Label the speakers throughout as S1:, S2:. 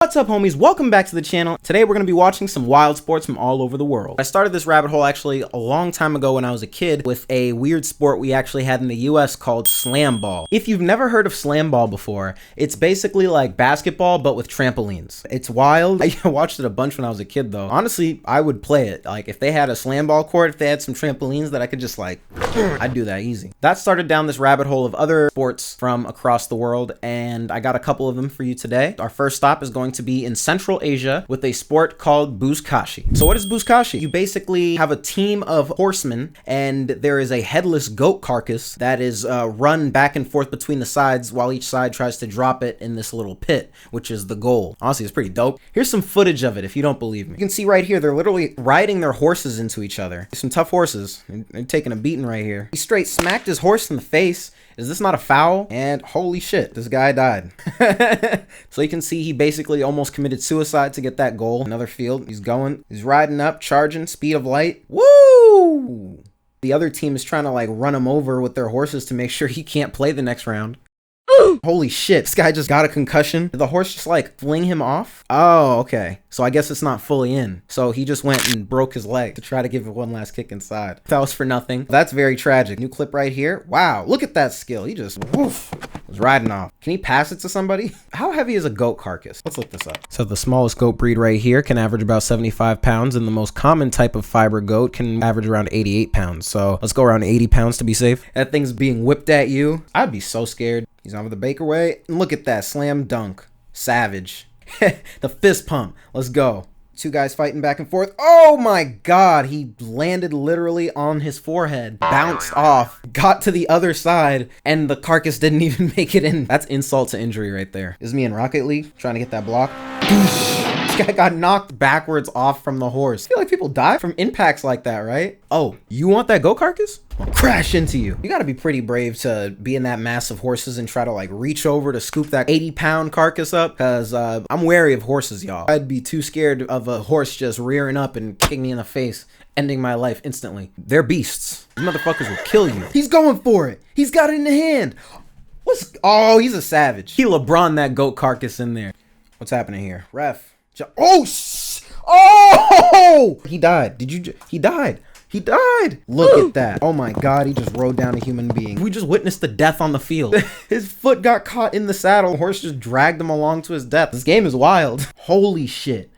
S1: What's up, homies? Welcome back to the channel. Today we're going to be watching some wild sports from all over the world. I started this rabbit hole actually a long time ago when I was a kid with a weird sport we actually had in the US called slam ball. If you've never heard of slam ball before, it's basically like basketball but with trampolines. It's wild. I watched it a bunch when I was a kid though. Honestly, I would play it. Like if they had a slam ball court, if they had some trampolines that I could just like, I'd do that easy. That started down this rabbit hole of other sports from across the world, and I got a couple of them for you today. Our first stop is going to be in Central Asia with a sport called Buzkashi. So what is Buzkashi? You basically have a team of horsemen and there is a headless goat carcass that is run back and forth between the sides while each side tries to drop it in this little pit, which is the goal. Honestly, it's pretty dope. Here's some footage of it if you don't believe me. You can see right here, they're literally riding their horses into each other. Some tough horses. They're taking a beating right here. He straight smacked his horse in the face. Is this not a foul? And holy shit, this guy died. So you can see he basically almost committed suicide to get that goal. Another field. He's going. He's riding up, charging, speed of light. Woo! The other team is trying to like run him over with their horses to make sure he can't play the next round. Holy shit, this guy just got a concussion. Did the horse just like fling him off? Oh, okay. So I guess it's not fully in. So he just went and broke his leg to try to give it one last kick inside. That was for nothing. That's very tragic. New clip right here. Wow, look at that skill. He just woof, was riding off. Can he pass it to somebody? How heavy is a goat carcass? Let's look this up. So the smallest goat breed right here can average about 75 pounds, and the most common type of fiber goat can average around 88 pounds. So let's go around 80 pounds to be safe. That thing's being whipped at you. I'd be so scared. He's on with the Baker way. And look at that slam dunk. Savage. The fist pump. Let's go. Two guys fighting back and forth. Oh my god, he landed literally on his forehead, bounced off, got to the other side, and the carcass didn't even make it in. That's insult to injury right there. This is me in Rocket League trying to get that block. This guy got knocked backwards off from the horse. I feel like people die from impacts like that, right? Oh, you want that goat carcass? I'll crash into you. You gotta be pretty brave to be in that mass of horses and try to like reach over to scoop that 80-pound carcass up, because I'm wary of horses, y'all. I'd be too scared of a horse just rearing up and kicking me in the face, ending my life instantly. They're beasts. These motherfuckers will kill you. He's going for it. He's got it in the hand. Oh, he's a savage. He LeBron that goat carcass in there. What's happening here? Ref. Oh! He died. He died. He died. Look at that. Oh my god, he just rode down a human being. We just witnessed the death on the field. His foot got caught in the saddle. The horse just dragged him along to his death. This game is wild. Holy shit.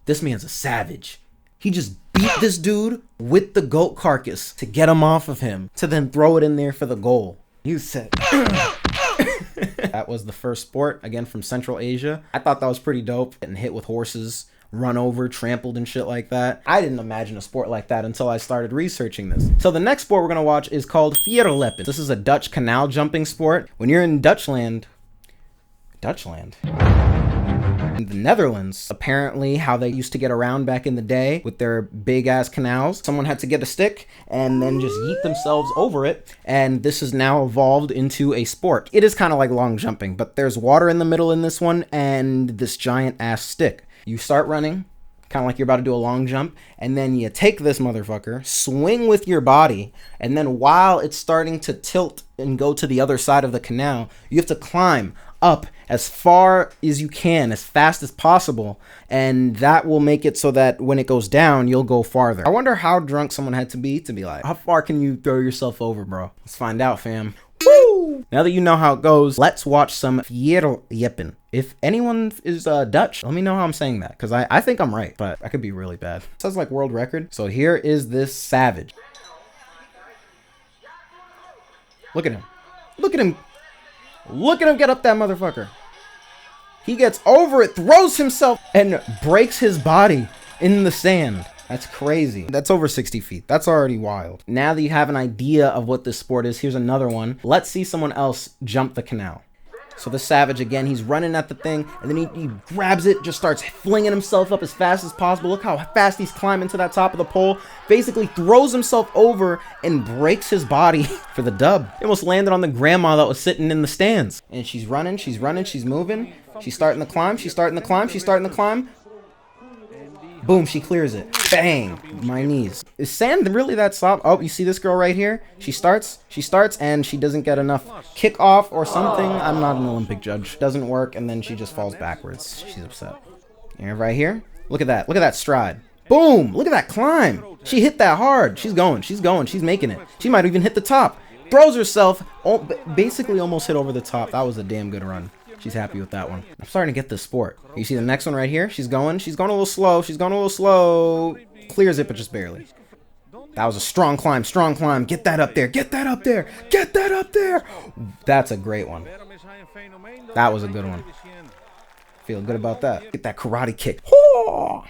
S1: This man's a savage. He just beat this dude with the goat carcass to get him off of him, to then throw it in there for the goal. You said... That was the first sport, again from Central Asia. I thought that was pretty dope. Getting hit with horses, run over, trampled and shit like that. I didn't imagine a sport like that until I started researching this. So the next sport we're gonna watch is called Fierjljeppen. This is a Dutch canal jumping sport. When you're in Dutchland, in the Netherlands, apparently how they used to get around back in the day with their big ass canals, someone had to get a stick and then just yeet themselves over it, and this has now evolved into a sport. It is kind of like long jumping, but there's water in the middle in this one and this giant ass stick. You start running, kind of like you're about to do a long jump, and then you take this motherfucker, swing with your body, and then while it's starting to tilt and go to the other side of the canal, you have to climb up as far as you can, as fast as possible, and that will make it so that when it goes down, you'll go farther. I wonder how drunk someone had to be like, how far can you throw yourself over, bro? Let's find out, fam. Woo! Now that you know how it goes, let's watch some Fierjljeppen. If anyone is Dutch, let me know how I'm saying that, because I think I'm right, but I could be really bad. It says like world record. So here is this savage. Look at him. Look at him. Look at him get up that motherfucker. He gets over it, throws himself, and breaks his body in the sand. That's crazy. That's over 60 feet. That's already wild. Now that you have an idea of what this sport is, here's another one. Let's see someone else jump the canal. So the savage, again, he's running at the thing, and then he grabs it, just starts flinging himself up as fast as possible. Look how fast he's climbing to that top of the pole. Basically throws himself over and breaks his body for the dub. He almost landed on the grandma that was sitting in the stands. And she's running, she's moving. She's starting to climb, she's starting to climb. Boom, she clears it. Bang! My knees. Is sand really that soft? Oh, you see this girl right here? She starts, and she doesn't get enough kick off or something. I'm not an Olympic judge. Doesn't work, and then she just falls backwards. She's upset. And right here, look at that. Look at that stride. Boom! Look at that climb. She hit that hard. She's going. She's making it. She might even hit the top. Throws herself, basically almost hit over the top. That was a damn good run. She's happy with that one. I'm starting to get this sport. You see the next one right here? She's going a little slow. Clears it, but just barely. That was a strong climb. Get that up there. That's a great one. That was a good one. Feel good about that. Get that karate kick.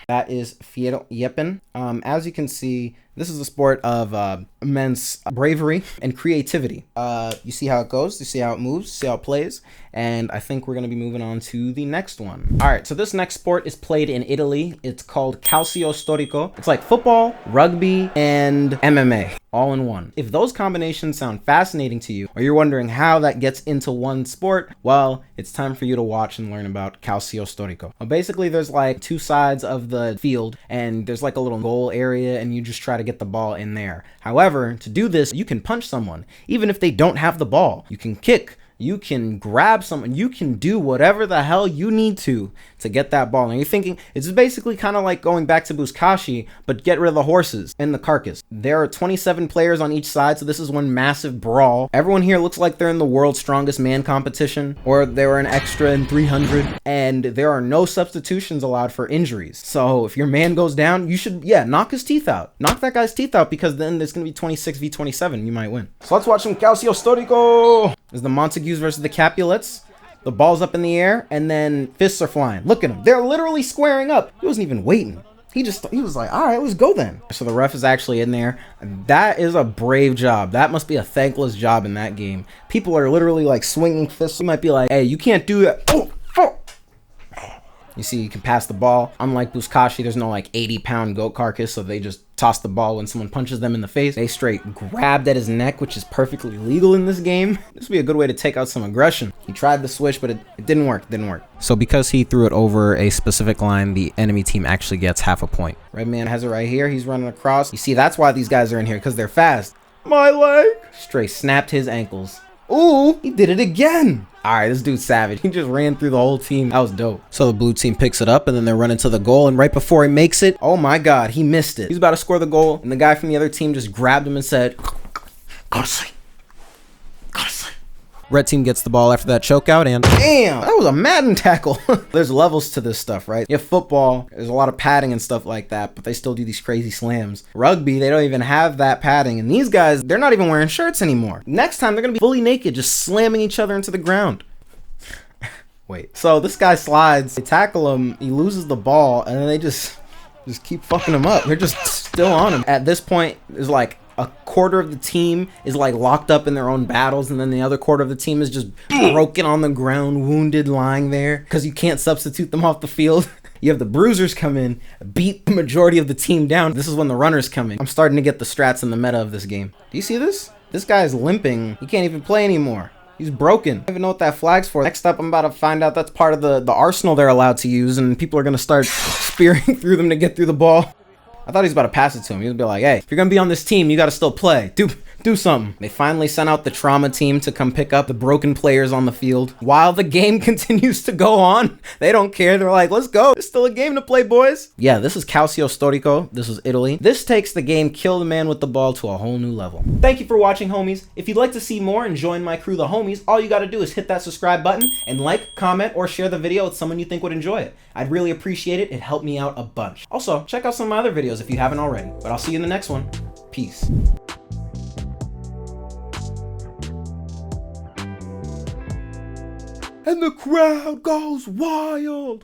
S1: That is Fierjljeppen. As you can see, this is a sport of immense bravery and creativity. You see how it goes, you see how it moves, you see how it plays, and I think we're going to be moving on to the next one. All right, so this next sport is played in Italy. It's called Calcio Storico. It's like football, rugby, and MMA all in one. If those combinations sound fascinating to you, or you're wondering how that gets into one sport, well, it's time for you to watch and learn about Calcio Storico. Well, basically, there's like two sides of the field, and there's like a little goal area, and you just try to get the ball in there. However, to do this, you can punch someone, even if they don't have the ball. You can kick, you can grab someone, you can do whatever the hell you need to get that ball. And you're thinking, it's basically kind of like going back to Buzkashi, but get rid of the horses and the carcass. There are 27 players on each side, so this is one massive brawl. Everyone here looks like they're in the world's strongest man competition, or they were an extra in 300, and there are no substitutions allowed for injuries. So if your man goes down, you should, knock his teeth out. Knock that guy's teeth out, because then there's going to be 26 v 27. You might win. So let's watch some Calcio Storico. This is the Montagues versus the Capulets. The ball's up in the air, and then fists are flying. Look at them. They're literally squaring up. He wasn't even waiting. He was like, all right, let's go then. So the ref is actually in there. That is a brave job. That must be a thankless job in that game. People are literally like swinging fists. You might be like, hey, you can't do that. Oh, fuck. You see, you can pass the ball. Unlike Buzkashi, there's no like 80-pound goat carcass, so they just toss the ball when someone punches them in the face. They straight grabbed at his neck, which is perfectly legal in this game. This would be a good way to take out some aggression. He tried the switch, but it didn't work. So because he threw it over a specific line, the enemy team actually gets half a point. Red man has it right here. He's running across. You see, that's why these guys are in here, because they're fast. My leg! Straight snapped his ankles. Ooh, he did it again. All right, this dude's savage. He just ran through the whole team. That was dope. So the blue team picks it up, and then they're running to the goal, and right before he makes it, oh my God, he missed it. He's about to score the goal, and the guy from the other team just grabbed him and said, go to sleep. Go to sleep. Red team gets the ball after that chokeout, and damn, that was a Madden tackle. There's levels to this stuff, right? You have football, there's a lot of padding and stuff like that, but they still do these crazy slams. Rugby, they don't even have that padding, and these guys, they're not even wearing shirts anymore. Next time, they're gonna be fully naked, just slamming each other into the ground. Wait, so this guy slides, they tackle him, he loses the ball, and then they just keep fucking him up. They're just still on him. At this point, there's like a quarter of the team is like locked up in their own battles, and then the other quarter of the team is just broken on the ground, wounded, lying there, because you can't substitute them off the field. You have the bruisers come in, beat the majority of the team down. This is when the runners come in. I'm starting to get the strats and the meta of this game. Do you see this? This guy's limping. He can't even play anymore. He's broken. I don't even know what that flag's for. Next up, I'm about to find out that's part of the arsenal they're allowed to use, and people are going to start spearing through them to get through the ball. I thought he was about to pass it to him. He was be like, hey, if you're going to be on this team, you got to still play. Do something. They finally sent out the trauma team to come pick up the broken players on the field. While the game continues to go on, they don't care. They're like, let's go. There's still a game to play, boys. Yeah, this is Calcio Storico. This is Italy. This takes the game Kill the Man with the Ball to a whole new level. Thank you for watching, homies. If you'd like to see more and join my crew, the homies, all you got to do is hit that subscribe button and like, comment, or share the video with someone you think would enjoy it. I'd really appreciate it. It helped me out a bunch. Also, check out some of my other videos if you haven't already. But I'll see you in the next one. Peace. And the crowd goes wild.